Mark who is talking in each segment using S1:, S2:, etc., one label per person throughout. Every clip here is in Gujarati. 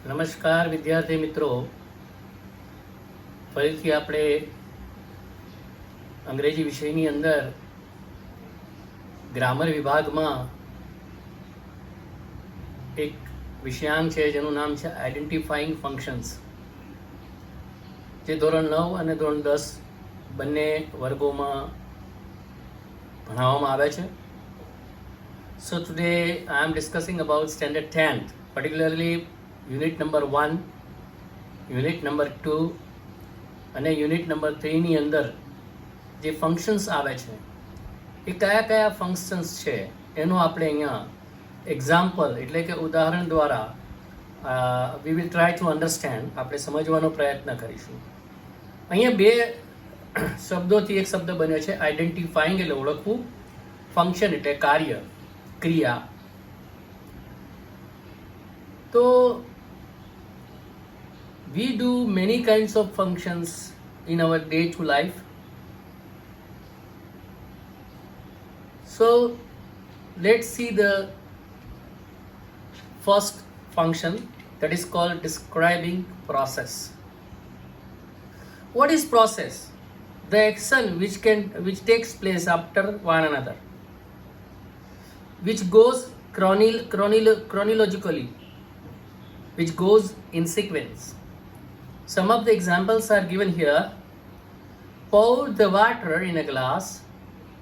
S1: નમસ્કાર વિદ્યાર્થી મિત્રો, ફરીથી આપણે અંગ્રેજી વિષયની અંદર ગ્રામર વિભાગમાં એક વિષયાંક છે જેનું નામ છે આઈડેન્ટિફાઈંગ ફંક્શન્સ, જે ધોરણ 9 અને ધોરણ 10 બંને વર્ગોમાં ભણાવવામાં આવે છે. So today I am discussing about standard 10th, particularly unit number 1, unit number 2 અને યુનિટ નંબર 3 ની અંદર જે ફંક્શન્સ આવે છે એ કયા કયા ફંક્શન્સ છે એનો આપણે અહીંયા એક્ઝામ્પલ એટલે કે ઉદાહરણ દ્વારા we will try to understand, આપણે સમજવાનો પ્રયત્ન કરીશું. અહીંયા બે શબ્દોથી એક શબ્દ બન્યો છે, આઈડેન્ટિફાઈંગ એટલે ઓળખવું, ફંક્શન એટલે કાર્ય, ક્રિયા. તો we do many kinds of functions in our day-to life. So let's see the first function, that is called describing process. What is process? The action which takes place after one another, which goes chronologically, which goes in sequence. Some of the examples are given here. Pour the water in a glass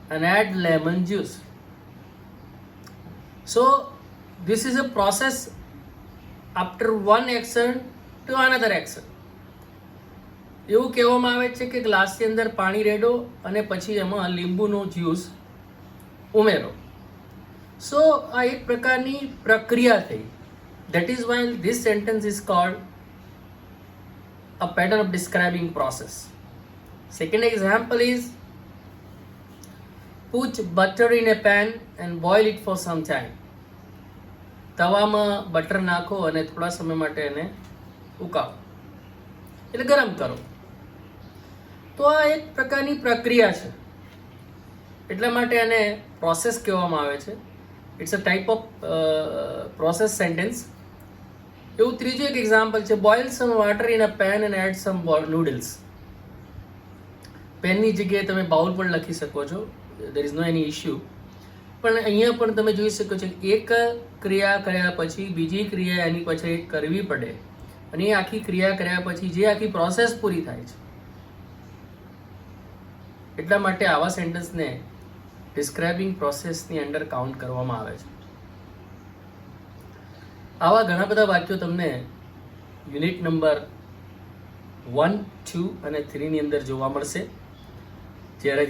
S1: and add lemon juice. So this is a process after one action to another action. એવું કહેવામાં આવે છે કે ગ્લાસની અંદર પાણી રેડો અને પછી એમાં લીંબુનો જ્યુસ ઉમેરો. સો આ એક પ્રકારની પ્રક્રિયા થઈ. That is why this sentence is called a pattern of describing process. Second example is, put butter in a pan and boil it for some time. તવામાં બટર નાખો અને થોડા સમય માટે એને ઉકાળો એટલે ગરમ કરો. તો આ એક પ્રકારની પ્રક્રિયા છે, એટલા માટે એને પ્રોસેસ કહેવામાં આવે છે. It's a type of process sentence. એવું ત્રીજું એક એક્ઝામ્પલ છે, boil some water in a pan and add some noodles. પેનની જગ્યાએ તમે બાઉલ પણ લખી શકો છો, there is no any issue. પણ અહીંયા પણ તમે જોઈ શકો છો એક ક્રિયા કર્યા પછી બીજી ક્રિયા એની પછી કરવી પડે, અને એ આખી ક્રિયા કર્યા પછી જે આખી પ્રોસેસ પૂરી થાય છે. એટલા માટે આવા સેન્ટેન્સને ડિસ્ક્રાઇબિંગ પ્રોસેસની અંડર કાઉન્ટ કરવામાં આવે છે. આવા ઘણા બધા વાક્યો તમને યુનિટ નંબર 1, 2 અને 3 ની અંદર જોવા મળશે. જ્યારે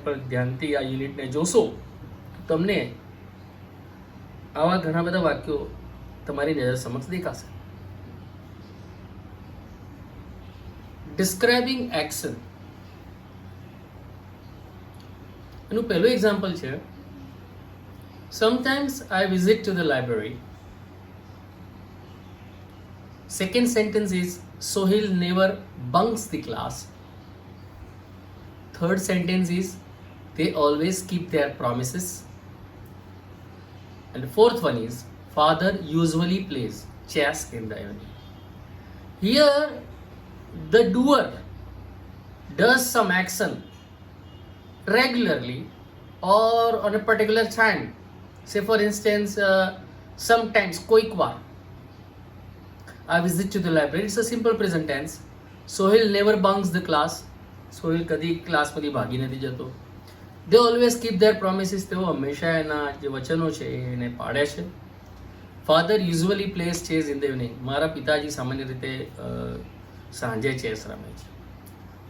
S1: પણ ધ્યાનથી આ યુનિટને જોશો તો તમને આવા ઘણા બધા વાક્યો તમારી નજર સમક્ષ દેખાશે. ડિસ્ક્રાઇબિંગ એક્શન એનું પહેલું એક્ઝામ્પલ છે, sometimes I visit to the library. Second sentence is, Sohail never bunks the class. Third sentence is, they always keep their promises. And the fourth one is, father usually plays chess in the evening. Here the doer does some action regularly or on a particular time. Say for instance, sometimes, કોઈક વાર. I visit to the library. It's a simple present tense. Sohail never bunks the class. Sohail કદી ક્લાસમાંથી ભાગી નથી જતો. They always keep their promises. તેઓ હંમેશા એના જે વચનો છે એને પાળે છે. Father usually plays chess in the evening. મારા પિતાજી સામાન્ય રીતે સાંજે ચેસ રમે છે.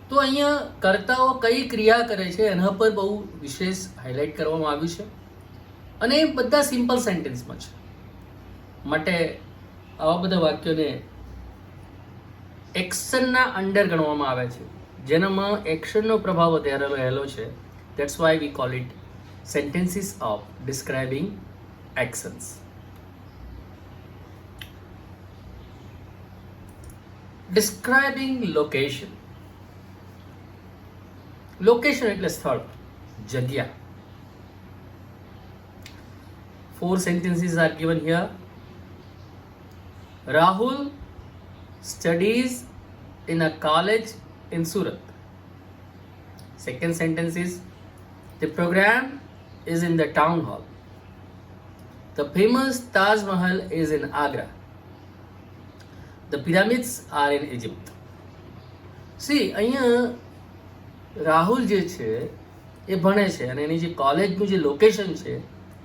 S1: તો અહીંયા કર્તાઓ કઈ ક્રિયા કરે છે એના પર બહુ વિશેષ હાઇલાઇટ કરવામાં આવ્યું છે, અને એ બધા સિમ્પલ સેન્ટેન્સમાં છે. માટે આવા બધા વાક્યોને એક્શનના અંડર ગણવામાં આવે છે, જેનામાં એક્શનનો પ્રભાવ વધારે રહેલો છે. That's why we call it sentences of describing actions. Describing location. Location એટલે સ્થળ, જગ્યા. 4 sentences are given here. Rahul studies in a college in Surat. Second sentence is the program is in the town hall. The famous Taj Mahal is in Agra. The pyramids are in Egypt. See, અહીંયા રાહુલ જે છે એ ભણે છે અને એની જે કોલેજનું જે લોકેશન છે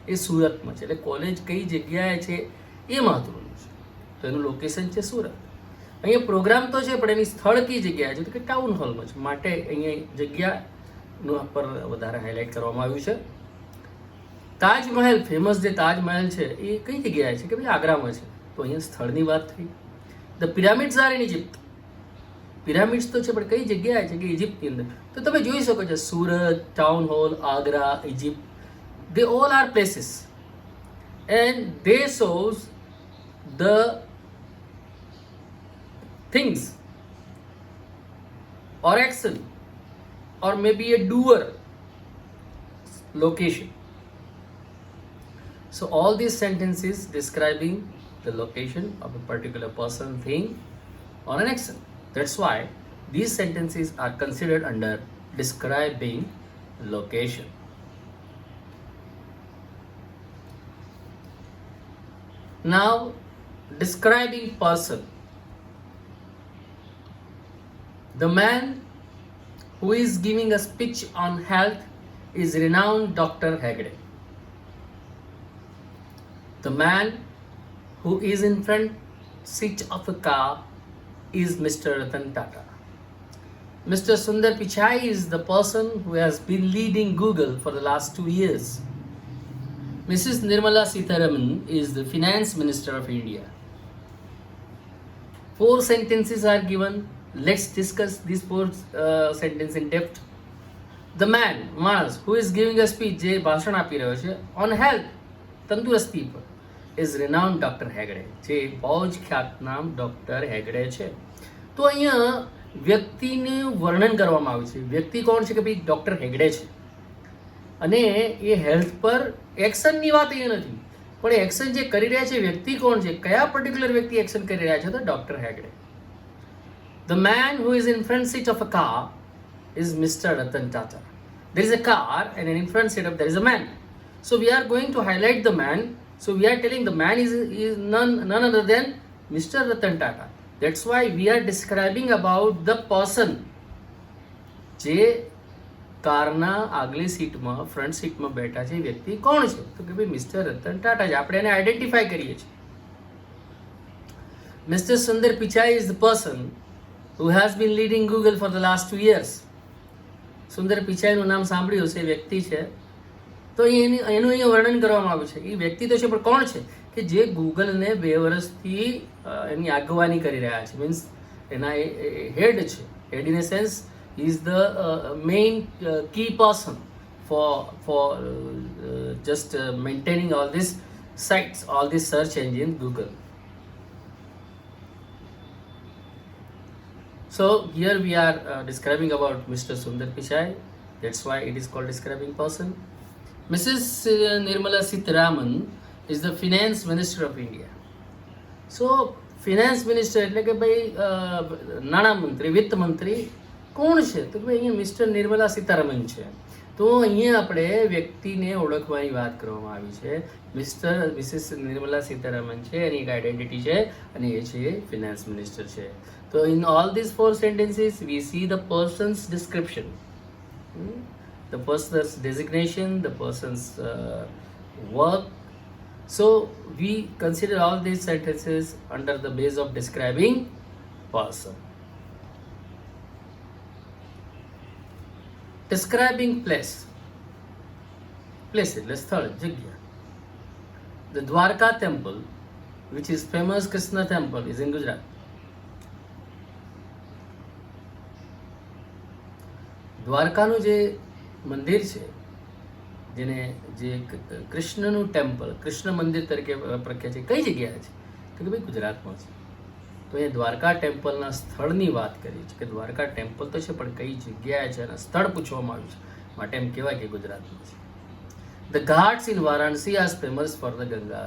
S1: એ સુરતમાં છે, એટલે કોલેજ કઈ જગ્યાએ છે એ મહત્વનું છે. તો એનું લોકેશન છે સુરત. અહીંયા પ્રોગ્રામ તો છે પણ એની સ્થળ કઈ જગ્યાએ છે તો કે ટાઉન હોલમાં છે, માટે અહીંયા જગ્યાનું પર વધારે હાઇલાઇટ કરવામાં આવ્યું છે. તાજમહેલ, ફેમસ જે તાજમહેલ છે એ કઈ જગ્યાએ છે કે ભાઈ આગ્રામાં છે, તો અહીંયા સ્થળની વાત થઈ. The pyramids are in Egypt. Pyramids તો છે પણ કઈ જગ્યાએ છે કે ઇજિપ્તની અંદર. તો તમે જોઈ શકો છો Surat, town hall, Agra, Egypt, they all are places and they shows the things or action or maybe a doer location. So all these sentences describing the location of a particular person, thing or an action. That's why these sentences are considered under describing location. Now, describing person. The man who is giving a speech on health is renowned Dr. Hegde. The man who is in front seat of a car is Mr. Ratan Tata. Mr. Sundar Pichai is the person who has been leading Google for the last 2 years. Mrs. Nirmala Sitharaman is the Finance Minister of India. 4 sentences are given. Let's discuss these 4 sentences in depth. The man, Mars, who is giving a speech, જે ભાષણ આપી રહ્યો છે on health, તંદુરસ્તી પર, is renowned Dr. Hegde, જે બહુ જ ખ્યાતનામ ડોક્ટર હેગડે છે. તો અહીંયા વ્યક્તિનું વર્ણન કરવામાં આવ્યું છે. વ્યક્તિ કોણ છે કે ભાઈ ડોક્ટર હેગડે છે અને એ હેલ્થ પર એક્શનની વાત એ નથી, પણ એક્શન જે કરી રહ્યા છે વ્યક્તિ કોણ છે, કયા પર્ટિક્યુલર વ્યક્તિ એક્શન કરી રહ્યા છે તો doctor Hegde. The man who is in front seat of a car is Mr. Ratan Tata. There is a car and in front seat of there is a man. So we are going to highlight the man. So we are telling the man is none other than Mr. Ratan Tata. That's why we are describing about the person. જે કારના આગલી સીટમાં, ફ્રન્ટ સીટમાં બેઠા છે વ્યક્તિ કોણ છે તો કે ભાઈ મિસ્ટર રતન ટાટા છે. આપણે એને આઈડેન્ટિફાઈ કરીએ છીએ. Mr. Sundar Pichai is the person who has been leading Google for the last 2 years. સુંદર પિચાઈનું નામ સાંભળ્યું છે, વ્યક્તિ છે. તો એનું અહીંયા વર્ણન કરવામાં આવ્યું છે. એ વ્યક્તિ તો છે પણ કોણ છે કે જે ગૂગલને 2 વર્ષથી એની આગેવાની કરી રહ્યા છે, મીન્સ એના હેડ છે. Head in a sense is the main key person for just maintaining all these sites, all these search engine Google. So here we are describing about Mr. Sundar Pichai. That's why it is called describing person. Mrs. Nirmala Sitharaman is the Finance Minister of India. So Finance Minister એટલે કે ભાઈ નાણાં મંત્રી, વિત્ત મંત્રી કોણ છે તો ભાઈ અહીંયા મિસ્ટર નિર્મલા સીતારમન છે. તો અહીંયા આપણે વ્યક્તિને ઓળખવાની વાત કરવામાં આવી છે. મિસિસ નિર્મલા સીતારમન છે, એની એક આઈડેન્ટિટી છે અને એ છે ફિનાન્સ મિનિસ્ટર છે. તો in all this 4 sentences we see the person's description, the person's designation, the person's work. So we consider all these sentences under the base of describing person. Describing place. Place એટલે સ્થળ, જગ્યા. The Dwarka temple, which is famous Krishna temple, is in Gujarat. દ્વારકાનું જે મંદિર છે, જેને જે કૃષ્ણનું ટેમ્પલ, કૃષ્ણ મંદિર તરીકે પ્રખ્યાત છે, કઈ જગ્યાએ છે તો કે ભાઈ ગુજરાતમાં છે. તો એ દ્વારકા ટેમ્પલના સ્થળની વાત કરી છે કે દ્વારકા ટેમ્પલ તો છે પણ કઈ જગ્યાએ છે અને સ્થળ પૂછવામાં આવ્યું છે, માટે એમ કહેવાય કે ગુજરાતમાં છે. The ghats in Varanasi are famous for the Ganga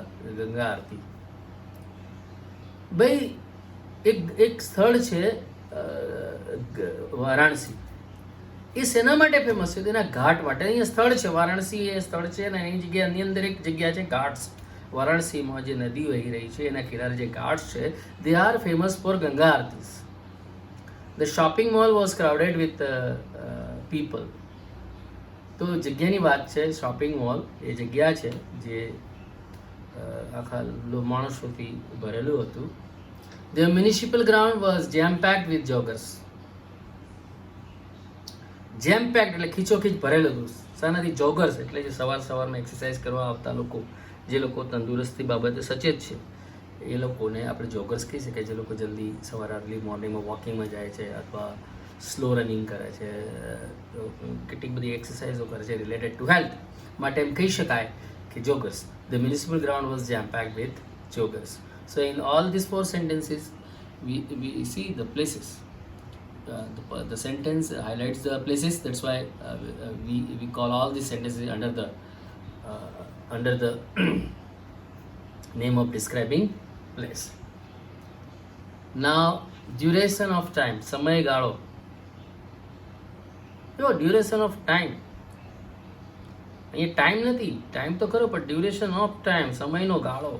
S1: Aarti. ભાઈ એક સ્થળ છે વારાણસી. એ શેના માટે ફેમસ છે? તેના ઘાટ માટે. અહીંયા સ્થળ છે વારાણસી, એ સ્થળ છે ને એની જગ્યાની અંદર એક જગ્યા છે ઘાટ્સ. વારાણસીમાં જે નદી વહી રહી છે એના કિનારે જે ઘાટ્સ છે, they are famous for Ganga aartis. The shopping mall was crowded with people. તો જગ્યાની વાત છે, શોપિંગ મોલ એ જગ્યા છે જે આખા માણસોથી ભરેલું હતું. The municipal ground was jam packed with joggers. જેમ પેક્ડ એટલે ખીચોખીચ ભરેલું હતું. શાનાથી? જોગર્સ એટલે જે સવારમાં એક્સરસાઇઝ કરવા આવતા લોકો, જે લોકો તંદુરસ્તી બાબતે સચેત છે, એ લોકોને આપણે જોગર્સ કહી શકીએ. જે લોકો જલ્દી સવારે અર્લી મોર્નિંગમાં વોકિંગમાં જાય છે અથવા સ્લો રનિંગ કરે છે, કેટલીક બધી એક્સરસાઇઝો કરે છે રિલેટેડ ટુ હેલ્થ માટે એમ કહી શકાય કે joggers. The municipal ground was jam packed with joggers. So in all these 4 sentences we see the places. The sentence highlights the places. That's why we call all these sentences under the name of describing place. Now duration of time, સમયગાળો. ડ્યુરેશન ઓફ ટાઈમ, અહીંયા ટાઈમ નથી, ટાઈમ તો ખરો પણ ડ્યુરેશન ઓફ ટાઈમ, સમયનો ગાળો.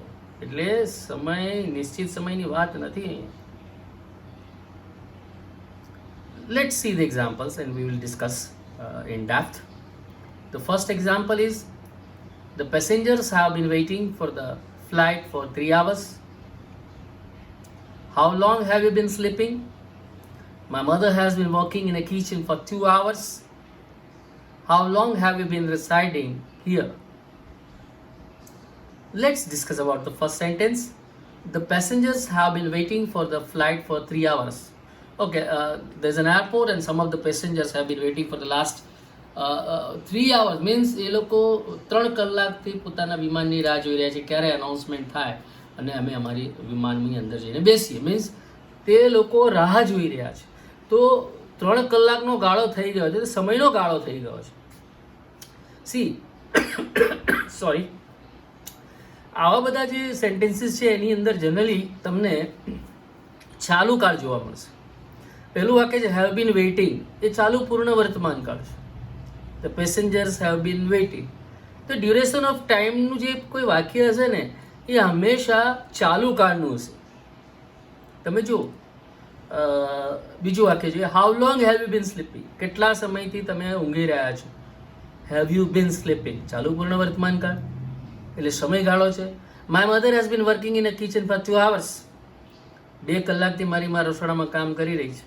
S1: એટલે સમય, નિશ્ચિત સમયની વાત નથી. Let's see the examples and we will discuss in depth. The first example is, the passengers have been waiting for the flight for 3 hours. How long have you been sleeping? My mother has been working in a kitchen for 2 hours. How long have you been residing here? Let's discuss about the first sentence. The passengers have been waiting for the flight for 3 hours. Okay, there's an airport and some of the passengers have been waiting for the last 3 hours. Means એ લોકો 3 કલાકથી પોતાના વિમાનની રાહ જોઈ રહ્યા છે ક્યારે અનાઉન્સમેન્ટ થાય અને અમે અમારી વિમાનની અંદર જઈને બેસીએ. મીન્સ તે લોકો રાહ જોઈ રહ્યા છે. તો 3 કલાકનો ગાળો થઈ ગયો છે, સમયનો ગાળો થઈ ગયો છે. સી સોરી, આવા બધા જે સેન્ટેન્સીસ છે એની અંદર જનરલી તમને ચાલુ કાળ જોવા મળશે. પહેલું વાક્ય છે હેવ બીન વેઇટિંગ, એ ચાલુ પૂર્ણ વર્તમાન કાળ છે. The passengers have been waiting. તો ડ્યુરેશન ઓફ ટાઈમનું જે કોઈ વાક્ય હશે ને એ હંમેશા ચાલુ કાળનું હશે. તમે જુઓ, બીજું વાક્ય છે how long have you bin sleeping, કેટલા સમયથી તમે ઊંઘી રહ્યા છો. હેવ યુ બીન સ્લીપિંગ, ચાલુ પૂર્ણ વર્તમાન કાળ એટલે સમયગાળો છે. My mother has been working in a kitchen for 2 hours, 2 કલાકથી મારી માં રસોડામાં કામ કરી રહી છે.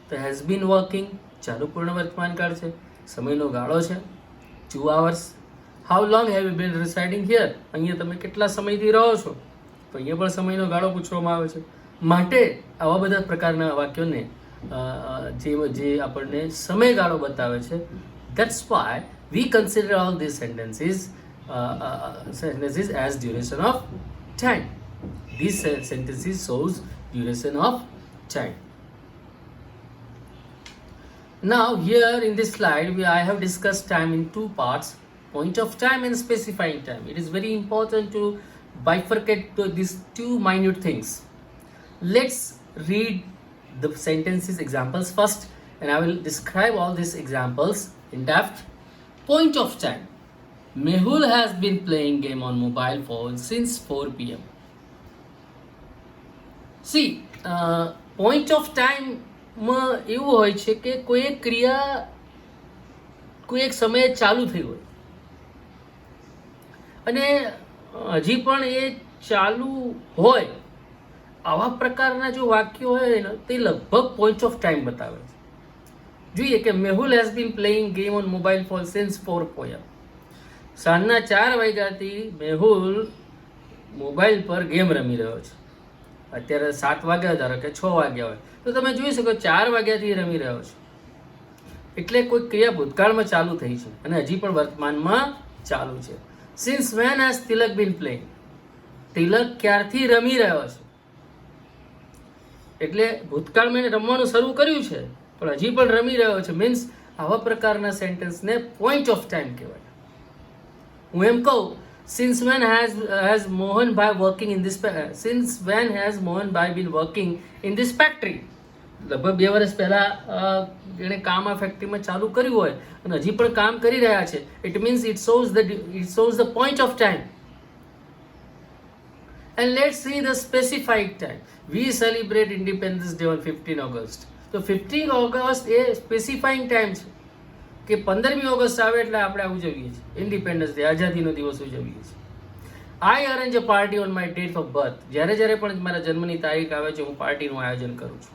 S1: તો હેઝ બીન વર્કિંગ ચાલુ પૂર્ણ વર્તમાન કાળ છે, સમયનો ગાળો છે 2 hours. How long have you been residing here, અહીંયા તમે કેટલા સમયથી રહો છો, તો અહીંયા પણ સમયનો ગાળો પૂછવામાં આવે છે. માટે આવા બધા પ્રકારના વાક્યોને જે આપણને સમયગાળો બતાવે છે, that's why we consider all these sentences as duration of time. These sentences shows duration of time. Now here in this slide I have discussed time in 2 parts, point of time and specifying time. It is very important to bifurcate these 2 minute things. Let's read the sentences examples first and I will describe all these examples in depth. Point of time. Mehul has been playing game on mobile phone since 4 p.m. See, point of time માં એવું હોય છે કે કોઈ એક ક્રિયા કોઈ એક સમયે ચાલુ થઈ હોય અને હજી પણ એ ચાલુ હોય, આવા પ્રકારના જો વાક્યો હોય ને તે લગભગ પોઈન્ટ ઓફ ટાઈમ બતાવે છે. જોઈએ કે Mehul has been playing game on mobile phone since 4 p.m. સાંજના 4 વાગ્યાથી મેહુલ મોબાઈલ પર ગેમ રમી રહ્યો છે. અત્યારે 7 વાગ્યા ધારો કે 6 વાગ્યા હોય તો તમે જોઈ શકો 4 વાગ્યાથી રમી રહ્યો છે. એટલે કોઈ ક્રિયા ભૂતકાળમાં ચાલુ થઈ છે અને હજી પણ વર્તમાનમાં ચાલુ છે. Since when has Tilak been playing, Tilak ક્યારથી રમી રહ્યો છે, એટલે ભૂતકાળમાં એને રમવાનું શરૂ કર્યું છે પણ હજી પણ રમી રહ્યો છે. મીન્સ આવા પ્રકારના સેન્ટેન્સને પોઈન્ટ ઓફ ટાઈમ કહેવાય. હું એમ કહું Since when has Mohan Bhai working in this since when has Mohan Bhai been working in this factory? લગભગ 2 વર્ષ પહેલા એણે કામ આ ફેક્ટરીમાં ચાલુ કર્યું હોય અને હજી પણ કામ કરી રહ્યા છે. It means it shows the point of time. And let's see the specified time. We celebrate Independence Day on 15 August. તો 15 ઓગસ્ટ એ સ્પેસિફાઈંગ ટાઈમ છે કે 15મી ઓગસ્ટ આવે એટલે આપણે ઉજવીએ છીએ ઇન્ડિપેન્ડન્સ ડે, આઝાદીનો દિવસ ઉજવીએ છીએ. I arrange a party on my date of birth. જ્યારે પણ મારા જન્મની તારીખ આવે છે હું પાર્ટીનું આયોજન કરું છું.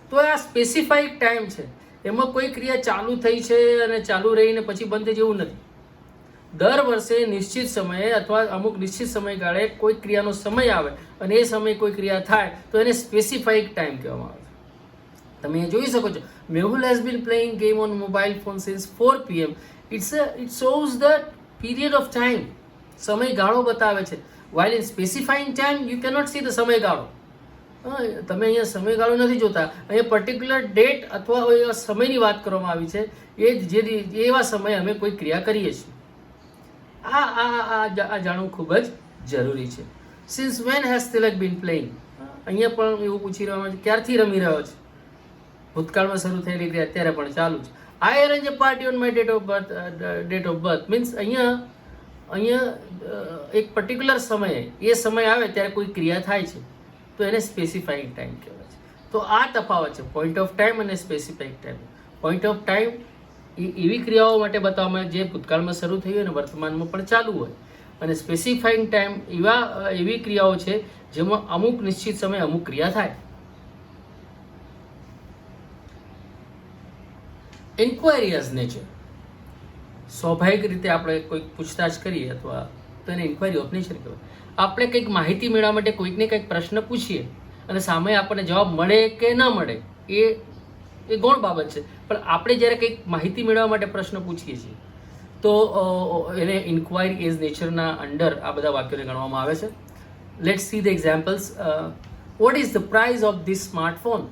S1: તો આ સ્પેસિફાઈડ ટાઈમ છે. એમાં કોઈ ક્રિયા ચાલુ થઈ છે અને ચાલુ રહીને પછી બંધ થઈ જેવું નથી. દર વર્ષે નિશ્ચિત સમયે અથવા અમુક નિશ્ચિત સમયગાળે કોઈ ક્રિયાનો સમય આવે અને એ સમયે કોઈ ક્રિયા થાય તો એને સ્પેસિફાઈડ ટાઈમ કહેવામાં આવે છે. તમે એ જોઈ શકો છો, Mehul has been playing game on mobile phone since 4 PM. It shows the period of time. સમયગાળો બતાવે છે. While in specifying time you cannot see the સમયગાળો. તમે અહીંયા સમયગાળો નથી જોતા. અહીંયા પર્ટિક્યુલર ડેટ અથવા એવા સમયની વાત કરવામાં આવી છે. એવા સમયે અમે કોઈ ક્રિયા કરીએ છીએ. આ જાણવું ખૂબ જ જરૂરી છે. Since when has Tilak been playing. અહીંયા પણ એવું પૂછી રહ્યો છે ક્યારથી રમી રહ્યો છે. ભૂતકાળમાં શરૂ થયેલી ક્રિયા અત્યારે પણ ચાલુ છે. I arrange a party on my date of birth means અહીંયા એક પર્ટિક્યુલર સમયે એ સમય આવે ત્યારે કોઈ ક્રિયા થાય છે તો એને સ્પેસિફાઈંગ ટાઈમ કહેવાય છે. તો આ તફાવત છે પોઈન્ટ ઓફ ટાઈમ અને specifying time. Point of time એવી ક્રિયાઓ માટે બતાવવામાં જે ભૂતકાળમાં શરૂ થઈ હોય અને વર્તમાનમાં પણ ચાલુ હોય, અને સ્પેસિફાઈંગ ટાઈમ એવી ક્રિયાઓ છે જેમાં અમુક નિશ્ચિત સમયે અમુક ક્રિયા થાય. Inquiry as nature. સ્વાભાવિક રીતે આપણે કોઈક પૂછતાછ કરીએ અથવા તો એને ઇન્ક્વાયરી ઓફ નેચર કહેવાય. આપણે કંઈક માહિતી મેળવવા માટે કોઈકને કંઈક પ્રશ્ન પૂછીએ અને સામે આપણને જવાબ મળે કે ન મળે એ ગૌણ બાબત છે. પણ આપણે જ્યારે કંઈક માહિતી મેળવવા માટે પ્રશ્ન પૂછીએ છીએ તો એને ઇન્ક્વાયરી એઝ નેચરના અંડર આ બધા વાક્યોને ગણવામાં આવે છે. Let's see the examples. What is the price of this smartphone?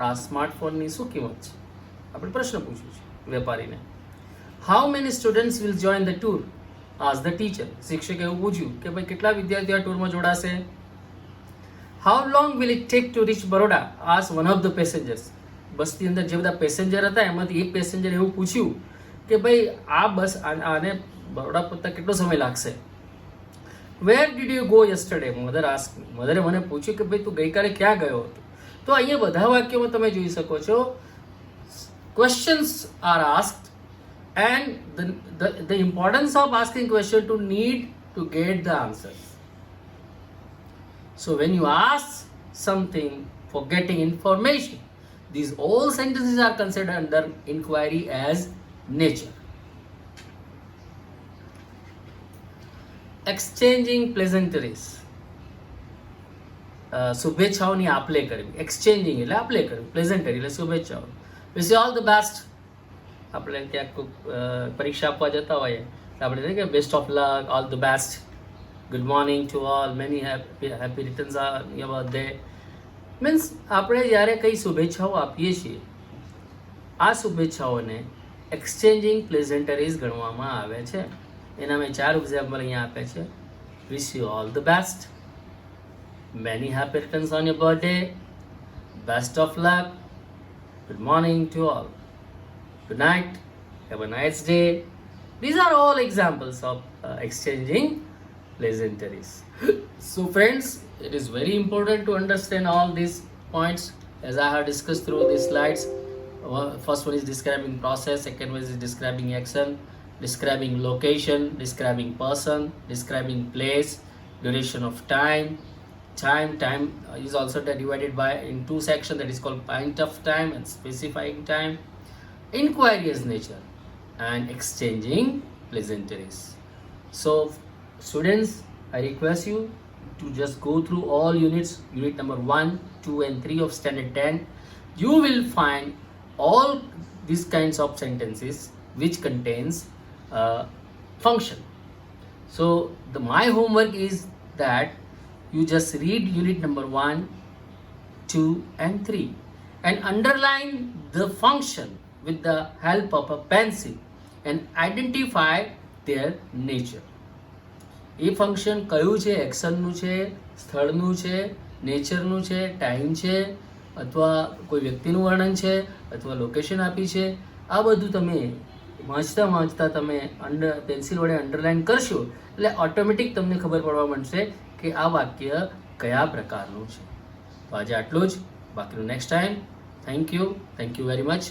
S1: આ સ્માર્ટફોનની શું કિંમત છે? આપણે પ્રશ્ન પૂછ્યું છે વેપારીને. How many students will join the tour? આઝ the teacher. શિક્ષકે એવું પૂછ્યું કે ભાઈ કેટલા વિદ્યાર્થીઓ આ ટૂરમાં જોડાશે? How long will it take to reach Baroda? આઝ one of the passengers. બસની અંદર જે બધા પેસેન્જર હતા એમાંથી એક પેસેન્જર એવું પૂછ્યું કે ભાઈ આ બસ આને બરોડા પહોંચતા કેટલો સમય લાગશે? Where did you go yesterday? મધરે મને પૂછ્યું કે ભાઈ તું ગઈકાલે ક્યાં ગયો હતો? તો અહીંયા બધા વાક્યોમાં તમે જોઈ શકો છો questions are asked and the importance of asking question to need to get the answers. So when you ask something for getting information, these all sentences are considered under inquiry as nature. Exchanging pleasantries. શુભેચ્છાઓની આપલે કરવી. એક્સચેન્જિંગ એટલે આપલે કરવી, પ્લેઝન્ટરી એટલે શુભેચ્છાઓ. Wish you all the best. આપણે ક્યાંક પરીક્ષા આપવા જતા હોઈએ તો આપણે કે best of luck, all the best, good morning to all, many happy returns on your birthday. Means આપણે જ્યારે કંઈ શુભેચ્છાઓ આપીએ છીએ આ શુભેચ્છાઓને એક્સચેન્જિંગ પ્લેઝન્ટરીઝ ગણવામાં આવે છે. એના મેં 4 એક્ઝામ્પલ અહીંયા આપે છે. Wish you all the best, many happy returns on your birthday, best of luck, good morning to all, good night, have a nice day. These are all examples of exchanging pleasantries. So friends, it is very important to understand all these points as I have discussed through these slides. First one is describing process, second one is describing action, describing location, describing person, describing place, duration of time is also divided by in 2 sections, that is called point of time and specifying time, inquiry as nature, and exchanging pleasantries. So students, I request you to just go through all units, unit number 1, 2 and 3 of standard 10. You will find all these kinds of sentences which contains function. So my homework is that you just read unit number 1, 2 and 3 and underline the function with the help of a pencil and identify their nature. A function કયું છે, એક્શનનું છે, સ્થળનું છે, નેચરનું છે, ટાઈમ છે, અથવા કોઈ વ્યક્તિનું વર્ણન છે, અથવા લોકેશન આપી છે, આ બધું તમે વાંચતા તમે પેન્સિલ વડે અંડરલાઇન કરશો એટલે ઓટોમેટિક તમને ખબર પડવા માંડશે કે આ વાક્ય કયા પ્રકારનું છે. તો આજે આટલું જ, બાકીનું next time. Thank you very much.